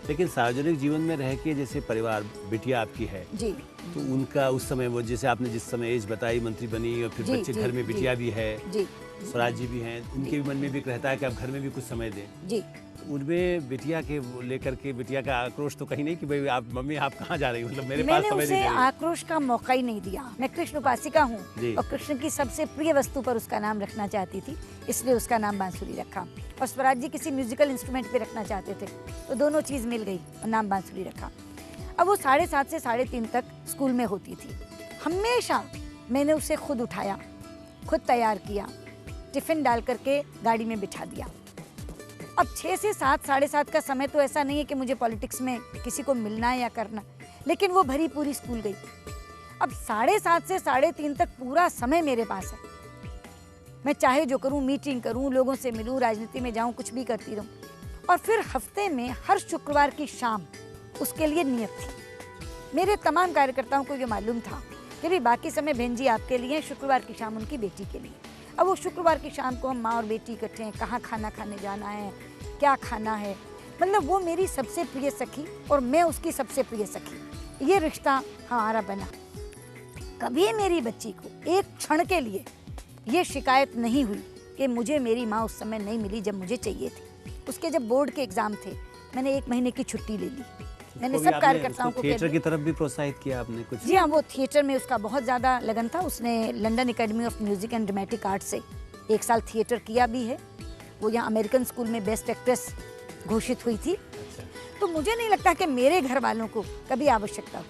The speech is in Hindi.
लेकिन सार्वजनिक जीवन में रह के जैसे परिवार, बिटिया आपकी है जी, तो उनका उस समय वो जैसे आपने जिस समय एज बताई मंत्री बनी और फिर जी, बच्चे जी, घर में बिटिया भी है, जी, स्वराज जी भी हैं, उनके भी मन में भी रहता है कि आप घर में भी कुछ समय दें। जी। उनमें बिटिया के लेकर के बिटिया का आक्रोश तो कहीं नहीं कि भाई आप मम्मी आप कहाँ जा रही हो, मतलब मेरे पास मैंने समय उसे नहीं दे रही। आक्रोश का मौका ही नहीं दिया। मैं कृष्ण उपासिका हूँ जी। और कृष्ण की सबसे प्रिय वस्तु पर उसका नाम रखना चाहती थी, इसलिए उसका नाम बांसुरी रखा। और स्वराज जी किसी म्यूजिकल इंस्ट्रूमेंट पे रखना चाहते थे, तो दोनों चीज़ मिल गई और नाम बांसुरी रखा। अब वो 7:30 से 3:30 तक स्कूल में होती थी। हमेशा मैंने उसे खुद उठाया, खुद तैयार किया, टिफिन डाल करके गाड़ी में बिठा दिया। अब 6 से 7, 7:30 का समय तो ऐसा नहीं है कि मुझे पॉलिटिक्स में किसी को मिलना है या करना, लेकिन वो भरी पूरी स्कूल गई। अब 7:30 से 3:30 तक पूरा समय मेरे पास है। मैं चाहे जो करूं, मीटिंग करूं, लोगों से मिलूं, राजनीति में जाऊं, कुछ भी करती रहूं। और फिर हफ्ते में हर शुक्रवार की शाम उसके लिए नियत थी। मेरे तमाम कार्यकर्ताओं को ये मालूम था कि भी बाकी समय बहन जी आपके लिए, शुक्रवार की शाम उनकी बेटी के लिए। अब वो शुक्रवार की शाम को हम माँ और बेटी इकट्ठे हैं, कहाँ खाना खाने जाना है, क्या खाना है, मतलब वो मेरी सबसे प्रिय सखी और मैं उसकी सबसे प्रिय सखी। ये रिश्ता हमारा बना। कभी मेरी बच्ची को एक क्षण के लिए ये शिकायत नहीं हुई कि मुझे मेरी माँ उस समय नहीं मिली जब मुझे चाहिए थी। उसके जब बोर्ड के एग्ज़ाम थे, मैंने 1 महीने की छुट्टी ले ली। मैंने सब कार्यकर्ताओं को थिएटर की तरफ भी प्रोत्साहित किया आपने कुछ? जी हाँ, वो थिएटर में उसका बहुत ज़्यादा लगन था। उसने London academy of music and dramatic art से 1 साल थिएटर किया भी है। वो यहाँ अमेरिकन स्कूल में बेस्ट एक्ट्रेस घोषित हुई थी। तो मुझे नहीं लगता कि मेरे घर वालों को कभी आवश्यकता हो